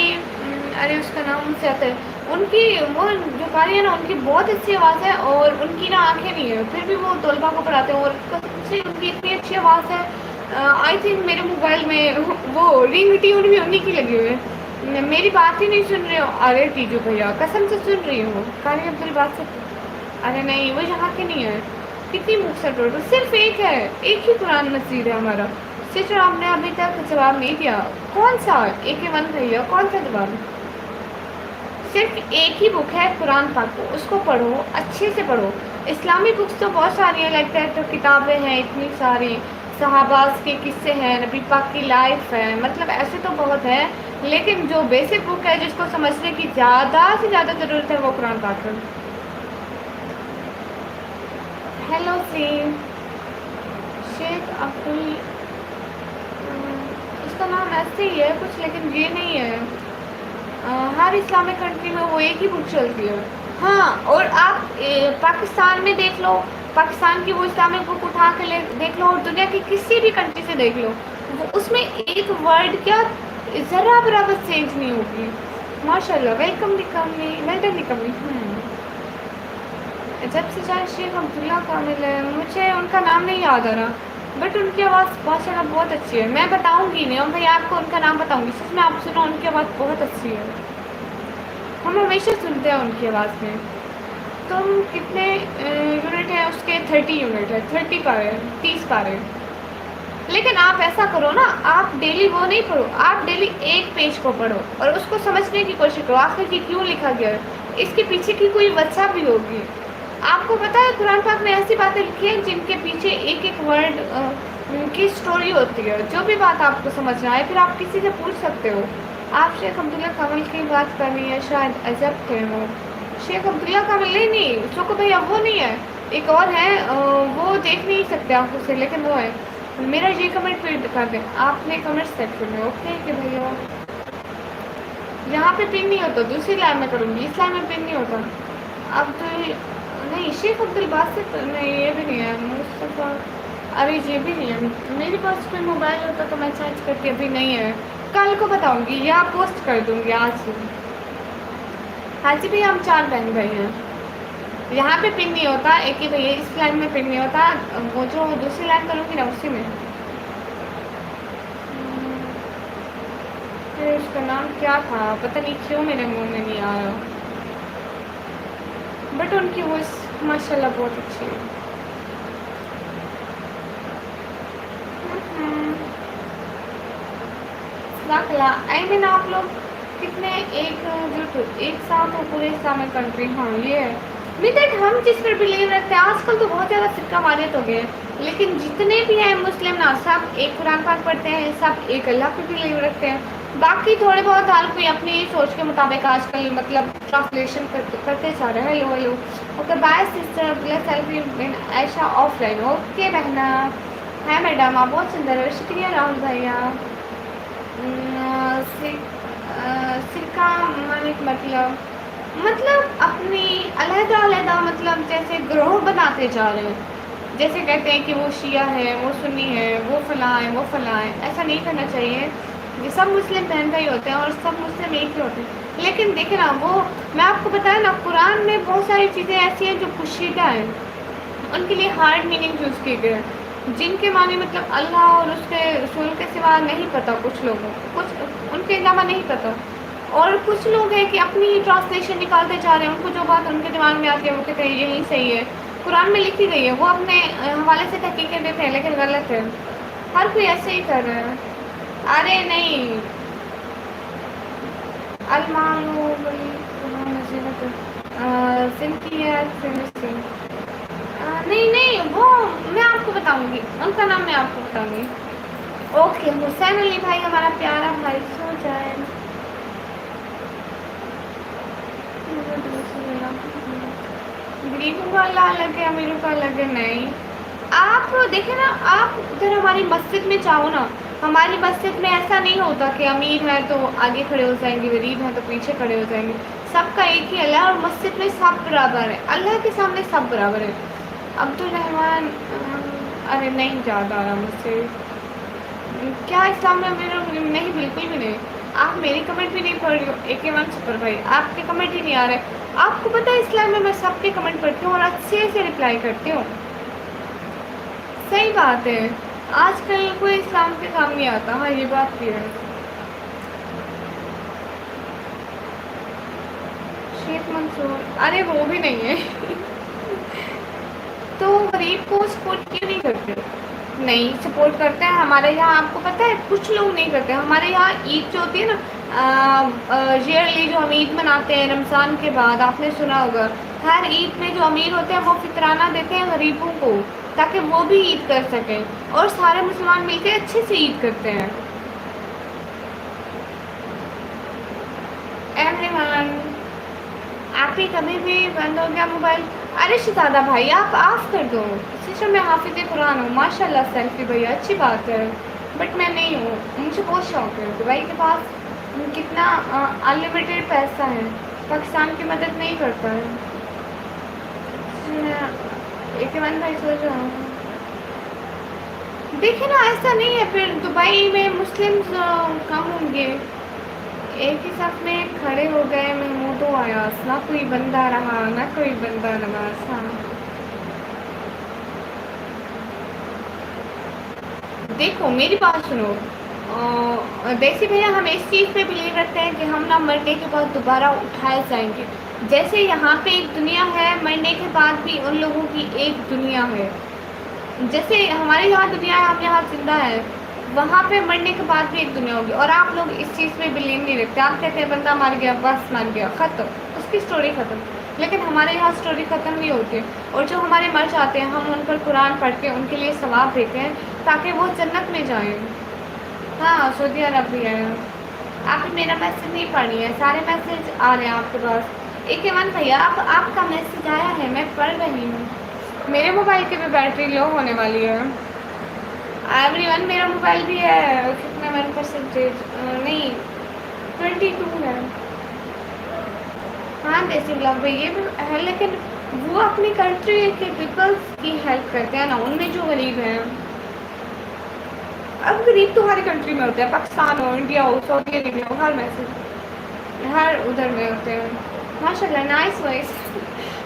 अरे उसका नाम मुझसे आता है। उनकी वो जो कारी है ना, उनकी बहुत अच्छी आवाज़ है और उनकी ना आंखें नहीं है, फिर भी वो तलबा को पढ़ाते हैं और कसम से उनकी इतनी अच्छी आवाज़ है। आई थिंक मेरे मोबाइल में वो रिंग ट्यून भी उन्हीं की लगी हुई है। मेरी बात ही नहीं सुन रहे हो? अरे टीजू भैया कसम से सुन रही हूँ, कारी अब्दुल बात से। अरे नहीं वो यहाँ के नहीं है। कितनी मुख्तसर टोटल, सिर्फ एक है, एक ही कुरान मस्जिद है हमारा। सिस्टर आपने अभी तक जवाब नहीं दिया। कौन सा? AK1 भैया कौन सा जवाब? सिर्फ एक ही बुक है कुरान पाक, उसको पढ़ो, अच्छे से पढ़ो। इस्लामी बुक्स तो बहुत सारी हैं, लगता है तो किताबें हैं इतनी सारी, सहाबाज के किस्से हैं, नबी पाक की लाइफ है, मतलब ऐसे तो बहुत है, लेकिन जो बेसिक बुक है जिसको समझने की ज़्यादा से ज़्यादा ज़रूरत है वो कुरान पाक है। हेलो सी शेख अब्दुल, इसका नाम ऐसे ही है कुछ, लेकिन ये नहीं है। हर इस्लामिक कंट्री में वो एक ही बुक चलती है। हाँ, और आप पाकिस्तान में देख लो, पाकिस्तान की वो इस्लामिक बुक उठा के देख लो, और दुनिया की किसी भी कंट्री से देख लो, वो उसमें एक वर्ड क्या ज़रा बराबर चेंज नहीं होगी। माशाल्लाह, वेलकम निकमनी, वेलकम निकमनी। जब से जाए शेख अब्दुल्ला कामिल है, मुझे उनका नाम नहीं याद आ रहा, बट उनकी आवाज़ माशाल्लाह बहुत अच्छी है। मैं बताऊंगी नहीं, और भाई आपको उनका नाम बताऊंगी, सच में आप सुनो, उनकी आवाज़ बहुत अच्छी है, हम हमेशा सुनते हैं उनकी आवाज़ में। तुम कितने यूनिट है उसके? 30 यूनिट है, 30 पारे, 30 पारे। लेकिन आप ऐसा करो ना, आप डेली वो नहीं पढ़ो, आप डेली एक पेज को पढ़ो और उसको समझने की कोशिश करो, आखिर ये क्यों लिखा गया है, इसके पीछे की कोई वजह भी होगी। आपको पता है कुरान पाक में ऐसी बातें लिखी हैं जिनके पीछे एक एक वर्ड की स्टोरी होती है। जो भी बात आपको समझ ना आए, फिर आप किसी से पूछ सकते हो। आप शेख अब्दुल्ला कामिल की बात कर रही है, शायद अजब थे वो। शेख अब्दुल्ला कामिल नहीं, उसको भैया वो नहीं है, एक और है, वो देख नहीं सकते आप उसे, लेकिन वो है। मेरा ये कमेंट फिर कर दें आपने कमेंट सेक्शन में, ओके कि भैया यहाँ पे पिन नहीं होता, दूसरी लाइन में करूँगी, इस लाइन में पिन नहीं होता। अब तो नहीं, शेख अब्दुल बासित नहीं, ये भी नहीं है, मुस्तफ़ा, अरे ये भी नहीं है। मेरे पास कोई मोबाइल होता तो मैं सर्च करती, अभी नहीं है, कल को बताऊँगी या पोस्ट कर दूँगी आज ही। हाँ जी भैया, हम 4 बहन भाई हैं। यहाँ पे पिन नहीं होता, एक ही भैया इस लाइन में पिन नहीं होता, वो जो दूसरी लाइन करूँगी ना उसी में। फिर उसका नाम क्या था, पता नहीं क्यों मेरे मुंह में नहीं आ रहा, बट उनकी वॉइस माशाल्लाह बहुत अच्छी है। आई मीन आप लोग कितने एक साथ हो पूरे इस्लामिक कंट्री? हाँ ये है मित्र, हम जिस पर बिलीव रखते हैं, आजकल तो बहुत ज़्यादा सिक्का मारियत हो गए, लेकिन जितने भी हैं मुस्लिम ना, सब एक कुरान पाक पढ़ते हैं, सब एक अल्लाह पे बिलीव रखते हैं। बाकी थोड़े बहुत हर कोई अपनी सोच के मुताबिक आजकल मतलब ट्रांसलेशन करते जा रहे हैं। Hello hello, okay bye sister, plus selfie Aisha offline, okay बहना है मैडम, आप बहुत सुंदर है, शुक्रिया राहुल भैया। सिरका मानिक मतलब अपनी अलग-अलग मतलब जैसे ग्रोह बनाते जा रहे हैं। जैसे कहते हैं कि वो शिया है, वो सुन्नी है, वो फलाँ है, वो फलाँ है, ऐसा नहीं करना चाहिए। ये सब मुस्लिम बहन भाई होते हैं और सब मुस्लिम एक ही होते हैं। लेकिन देखे ना, वो मैं आपको बताया ना, कुरान में बहुत सारी चीज़ें ऐसी हैं जो पोशीदा हैं, उनके लिए हार्ड मीनिंग यूज़ किए गए हैं, जिनके माने मतलब अल्लाह और उसके रसूल के सिवा नहीं पता, कुछ लोगों को कुछ उनके अलावा नहीं पता। और कुछ लोग हैं कि अपनी ही ट्रांसलेशन निकालते जा रहे हैं, उनको जो बात उनके दिमाग में आती है वो कहते हैं यही सही है, कुरान में लिखी गई है, वो अपने हवाले से तहकीक देते हैं, लेकिन गलत है। हर कोई ऐसे ही कर रहा है। अरे नहीं, अलमालू नहीं नहीं, वो मैं आपको बताऊंगी, उनका नाम मैं आपको बताऊंगी। ओके, हुसैन अली भाई हमारा प्यारा भाई, सो जाए। गरीबों का अल्लाह अलग है, अमीरों का अलग है। नहीं, आप देखें ना, आप उधर हमारी मस्जिद में चाहो ना, हमारी मस्जिद में ऐसा नहीं होता कि अमीर है तो आगे खड़े हो जाएंगे, गरीब है तो पीछे खड़े हो जाएंगे। सबका एक ही अल्लाह, और मस्जिद में सब बराबर है, अल्लाह के सामने सब बराबर है। अब्दुल रहमान, अरे नहीं याद आ रहा मुझसे, क्या इस्लाम में अमीर और गरीब? नहीं, बिल्कुल भी नहीं। आप मेरी कमेंट भी नहीं पढ़ रही हो, AK1 सुपर भाई, आपके कमेंट ही नहीं आ रहे। आपको पता है इस्लाम में मैं सबके कमेंट पढ़ती हूँ और अच्छे से रिप्लाई करती हूँ। सही बात है, आजकल कोई इस्लाम के काम नहीं आता। हाँ ये बात भी है। शेख मंसूर, अरे वो भी नहीं है। तो गरीब को सपोर्ट क्यों नहीं करते? नहीं सपोर्ट करते हैं हमारे यहाँ, आपको पता है कुछ लोग नहीं करते। हमारे यहाँ ईद जो होती है ना, ईयरली जो हम ईद मनाते हैं रमज़ान के बाद, आपने सुना होगा, हर ईद में जो अमीर होते हैं वो फितराना देते हैं गरीबों को, ताकि वो भी ईद कर सकें, और सारे मुसलमान मिलकर अच्छे से ईद करते हैं। एवरीवन, आप ही कभी भी बंद हो गया मोबाइल? अरे शहजादा भाई आप ऑफ कर दो। सिस्टर मैं हाफिज़ कुरान हूँ, माशाल्लाह सेल्फी भैया, अच्छी बात है, बट मैं नहीं हूँ। मुझे बहुत शौक है, दुबई के पास कितना अनलिमिटेड पैसा है, पाकिस्तान की मदद नहीं करता है। एक मन भाई सोच रहा हूँ, देखिए ना ऐसा नहीं है, फिर दुबई में मुस्लिम्स कम होंगे, एक ही साथ में खड़े हो गए, महमूद तो आया, ना कोई बंदा रहा ना कोई बंदा नमाज। हाँ देखो मेरी बात सुनो, देसी भैया हम इस चीज़ पे बिलीव रखते हैं कि हम ना मरने के बाद दोबारा उठाए जाएंगे। जैसे यहाँ पे एक दुनिया है, मरने के बाद भी उन लोगों की एक दुनिया है। जैसे हमारे यहाँ दुनिया है, हम यहाँ जिंदा है, वहाँ पे मरने के बाद भी एक दुनिया होगी। और आप लोग इस चीज़ पे बिलीव नहीं रखते, आप कहते हैं बंदा मर गया बस मर गया ख़त्म, उसकी स्टोरी ख़त्म। लेकिन हमारे यहाँ स्टोरी ख़त्म नहीं होती, और जो हमारे मर जाते हैं हम उन पर कुरान पढ़ के उनके लिए सवाब देते हैं ताकि वो जन्नत में जाएँ। हाँ सऊदी अरब भी है। आप मेरा मैसेज नहीं पढ़ रही है, सारे मैसेज आ रहे हैं आपके पास। एक मन भैया आपका मैसेज आया है, मैं पढ़ रही हूँ। मेरे मोबाइल की भी बैटरी लो होने वाली है। एवरीवन मेरा मोबाइल भी है, कितना 1% नहीं 22 है। हाँ देसी ब्लॉग भाई ये भी है, लेकिन वो अपनी कंट्री के पीपल्स की हेल्प करते हैं ना, उनमें जो गरीब हैं। अब गरीब तो हर कंट्री में होते हैं, पाकिस्तान हो, इंडिया हो, सऊदी अरेबिया हो, हर मैसेज हर उधर में होते हैं। माशाल्लाह नाइस वॉइस।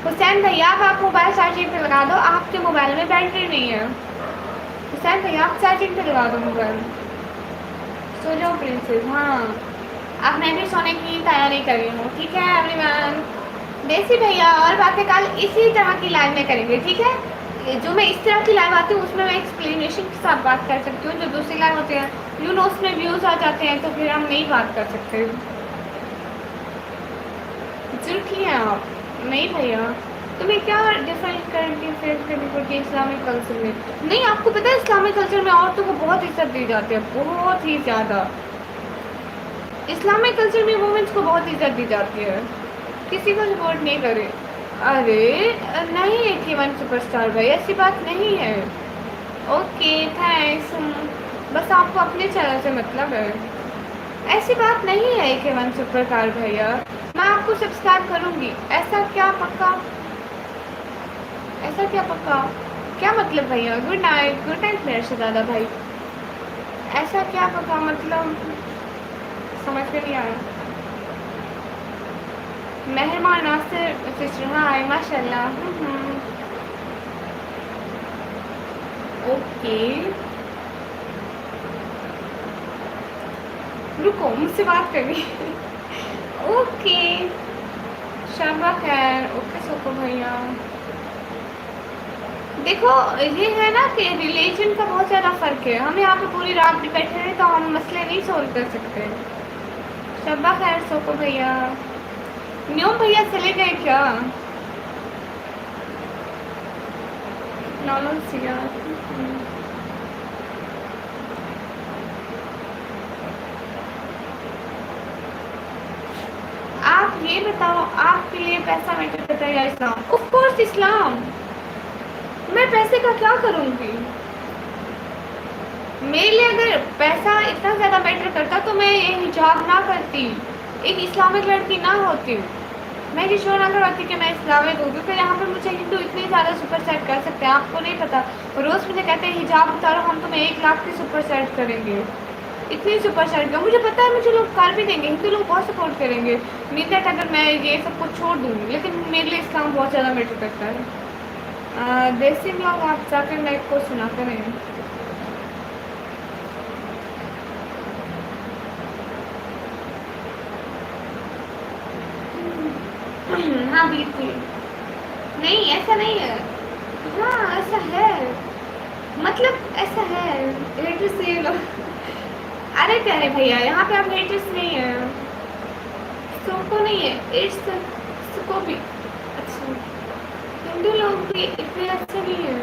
हुसैन भैया आप मोबाइल चार्जिंग पे लगा दो, आपके मोबाइल में बैटरी नहीं है। हुसैन भैया आप चार्जिंग पे लगा दो मोबाइल। सो जाओ प्रिंसेस। हाँ अब मैं भी सोने की तैयारी कर रही हूँ, ठीक है एवरीवन। देसी भैया और बातें कल इसी तरह की लाइव में करेंगे, ठीक है। जो मैं इस तरह की लाइव आती हूँ उसमें मैं एक्सप्लेनेशन के साथ बात कर सकती हूँ। जो दूसरी लाइव होते हैं यू नो उसमें व्यूज़ आ जाते हैं, तो फिर हम नहीं बात कर सकते। झूठी हैं आप। नहीं भैया तुम्हें क्या डिफरेंट करंट फेस करनी पड़ती है इस्लामिक कल्चर में? नहीं आपको पता है इस्लामिक कल्चर में औरतों को बहुत इज्जत दी जाती है, बहुत ही ज़्यादा। इस्लामिक कल्चर में वुमेन्स को बहुत इज्जत दी जाती है, किसी को सपोर्ट नहीं करे। अरे नहीं है कि वन सुपरस्टार भाई, ऐसी बात नहीं है। ओके थैंक्स, बस आपको अपने चैनल से मतलब है, ऐसी बात नहीं है कि वन सुपरस्टार भैया। मैं आपको सब्सक्राइब करूँगी, ऐसा क्या पक्का? ऐसा क्या पक्का? क्या मतलब भैया? गुड नाइट मेरे से ज़्यादा भाई, ऐसा क्या पक्का मतलब? समझ में नहीं आया। मेहरबान नासिर सिस्टर हाय माशाल्लाह। ओके रुको मुझसे बात करनी। ओके शाबा खैर। ओके सोको भैया देखो ये है ना कि रिलीजन का बहुत ज़्यादा फ़र्क है। हम यहाँ पे पूरी रात भी बैठे हैं तो हम मसले नहीं सोल्व कर सकते। शाबा खैर सोको भैया। न्यू भैया चले गए क्या? नॉर्मल सिया। आप ये बताओ आपके लिए पैसा मैटर करता है या इस्लाम? ऑफ कोर्स इस्लाम। मैं पैसे का क्या करूँगी? मेरे लिए अगर पैसा इतना ज़्यादा मैटर करता तो मैं ये हिजाब ना करती, एक इस्लामिक लड़की ना होती, मैं ये शो ना करवाती कि मैं इस्लामिक हूँ। क्योंकि यहाँ पर मुझे हिंदू इतनी ज़्यादा सुपर सेट कर सकते हैं, आपको नहीं पता। रोज़ मुझे कहते हैं हिजाब उतारो, हम तुम्हें 1 लाख की सुपर सेट करेंगे, इतनी सुपर सेट का मुझे पता है, मुझे लोग कर भी देंगे, हिंदू लोग बहुत सपोर्ट करेंगे। मीन दैट अगर मैं ये सब कुछ छोड़ दूँ, लेकिन मेरे लिए इस्लाम बहुत ज़्यादा मैटर करता है। देसी लोग आप जाकर मैं को सुना करें। हाँ बिल्कुल नहीं, ऐसा नहीं है। हाँ ऐसा है, मतलब ऐसा है। हेटर्स से लोग अरे प्यारे भैया यहाँ पे आप हेटर्स नहीं है, सबको नहीं है, इट्स सबको भी। अच्छा हिंदू लोग भी इतने अच्छे नहीं है।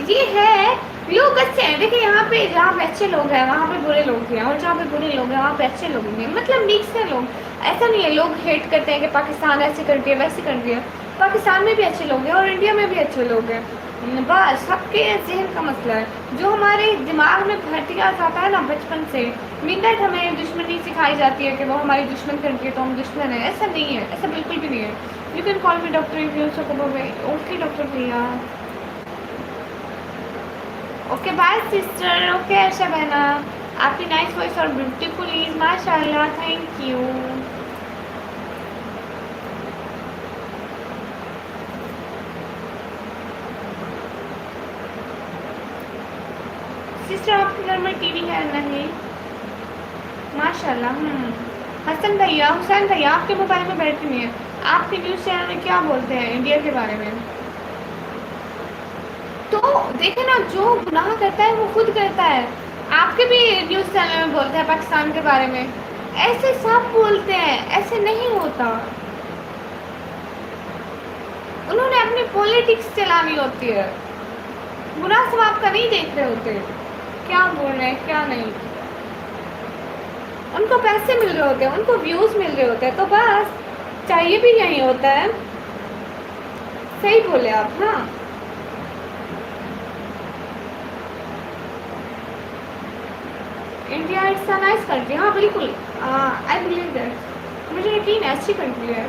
ये है लोग अच्छे हैं। देखिए यहाँ पे जहाँ पे अच्छे लोग हैं वहाँ पे बुरे लोग हैं, और जहाँ पे बुरे लोग हैं वहाँ पे अच्छे लोग हैं, मतलब मिक्स है लोग। ऐसा नहीं है लोग हेट करते हैं कि पाकिस्तान ऐसी कंट्री है वैसी कंट्री है। पाकिस्तान में भी अच्छे लोग हैं और इंडिया में भी अच्छे लोग हैं, बस सबके जहन का मसला है। जो हमारे दिमाग में भर दिया जाता है ना बचपन से, मिनट हमें दुश्मनी सिखाई जाती है कि वो हमारी दुश्मन कंट्री है तो हम दुश्मन है। ऐसा नहीं है, ऐसा बिल्कुल भी नहीं है। You can call me doctor if you so भाई। ओके डॉक्टर भैया। Okay bye sister. ओके आशा बहना, आपकी नाइस वॉइस और ब्यूटीफुल इज माशाल्लाह, थैंक यू। सिस्टर आपके घर में टीवी है नहीं? माशाल्लाह। हसन भैया, हुसैन भैया, आपके मोबाइल में बैटरी नहीं है। आपके न्यूज़ चैनल में क्या बोलते हैं इंडिया के बारे में? तो देखे ना, जो गुनाह करता है वो खुद करता है। आपके भी न्यूज़ चैनल में बोलते हैं पाकिस्तान के बारे में, ऐसे सब बोलते हैं, ऐसे नहीं होता। उन्होंने अपनी पॉलिटिक्स चलानी होती है, गुनाह सब आपका नहीं देख रहे होते क्या बोल रहे हैं क्या नहीं। उनको पैसे मिल रहे होते हैं, उनको व्यूज मिल रहे होते हैं, तो बस चाहिए भी यही होता है। सही बोले आप। हाँ India it's a nice country. हाँ बिल्कुल, आई बिलीव दैट, मुझे यकीन है अच्छी कंट्री है।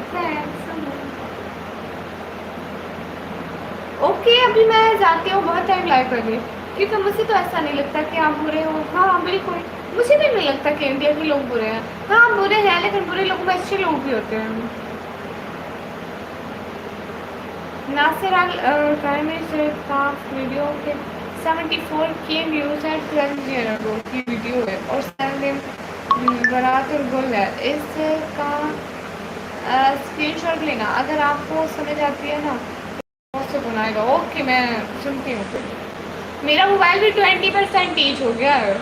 ओके अभी मैं जाती हूँ, बहुत टाइम लाइक कर रही, क्योंकि मुझे तो ऐसा नहीं लगता कि आप बुरे हो। हाँ बिल्कुल, मुझे भी नहीं लगता कि इंडिया के लोग बुरे हैं। हाँ बुरे हैं, लेकिन बुरे लोगों में अच्छे लोग भी होते हैं। नासिर टाइम वीडियो के 74K व्यूज है, 12 ईयर अगो की वीडियो है, और 7 दिन बारात और गुल है। इसका स्क्रीनशॉट लेना, अगर आपको समझ आती है ना से बनाएगा। ओके मैं सुनती हूँ। मेरा मोबाइल भी 20% हो गया है।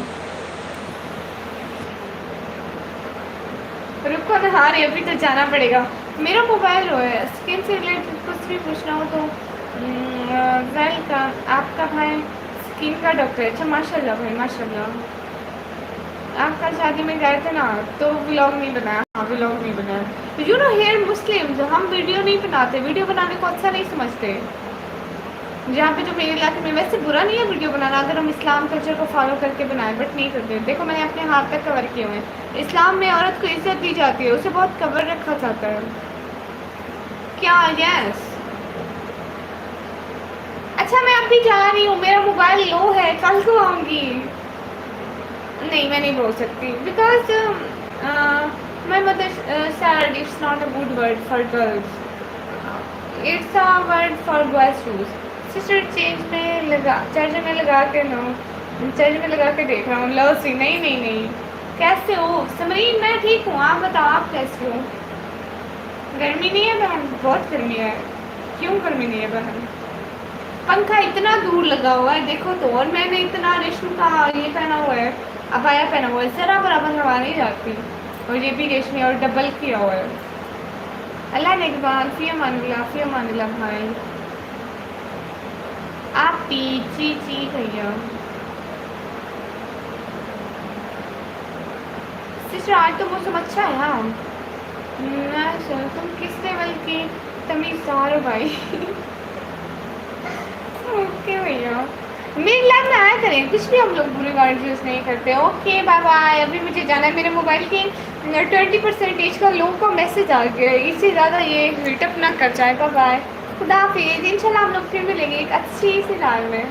रुको ना, हाँ रे अभी तो जाना पड़ेगा। मेरा मोबाइल हो है, स्किन से रिलेटेड कुछ भी पूछना हो तो वेलकम। आपका भाई स्किन का डॉक्टर है? अच्छा माशाल्लाह भाई माशाल्लाह। आपका शादी में गए थे ना तो व्लॉग नहीं बनाया? हाँ व्लॉग नहीं बनाया। यू नो हियर मुस्लिम्स हम वीडियो नहीं बनाते, वीडियो बनाने को अच्छा नहीं समझते। जहाँ पे जो मेरे इलाके में, वैसे बुरा नहीं है वीडियो बनाना अगर हम इस्लाम कल्चर को फॉलो करके बनाए, बट नहीं करते। देखो मैंने अपने हाथ तक कवर किए हुए हैं। इस्लाम में औरत को इज्जत दी जाती है, उसे बहुत कवर रखा जाता है। क्या? यस। अच्छा मैं अभी जा रही हूँ, मेरा मोबाइल लो है, कल को आऊँगी। नहीं मैं नहीं बोल सकती, because my mother sad it's not a good word for girls, it's a word for boys shoes. Sister change में लगा, चार्जर में लगा के लो, चार्जर में लगा के देख रहा हूँ। लव सी नहीं नहीं नहीं। कैसे हो समरीन? मैं ठीक हूँ, आप बताओ आप कैसे हो? गर्मी नहीं है बहन? बहुत गर्मी है। क्यों गर्मी नहीं है बहन? पंखा इतना दूर लगा हुआ है देखो तो, और मैंने इतना रेशम का ये पहना हुआ है, अबाया पहना हुआ है, जरा बराबर हवा नहीं जाती, और ये भी रेशमी और डबल किया हुआ है। अल्लाह ने फिया मानिला भाई। आप जी भैया। सिस्टर आज तो मौसम अच्छा है। हाँ तुम किस लेवल की तमीज़दार हो भाई? ओके भैया, मेरी लाइफ में आया करें, कुछ भी हम लोग बुरे वर्ड यूज़ नहीं करते। ओके बाय बाय, अभी मुझे जाना है। मेरे मोबाइल की 20% का लोगों का मैसेज आ गया है, इससे ज़्यादा ये हीटअप ना कर जाए। बाय बाय, खुदा हाफिज़। इंशाल्लाह हम लोग फिर मिलेंगे एक अच्छी सी लाइव में।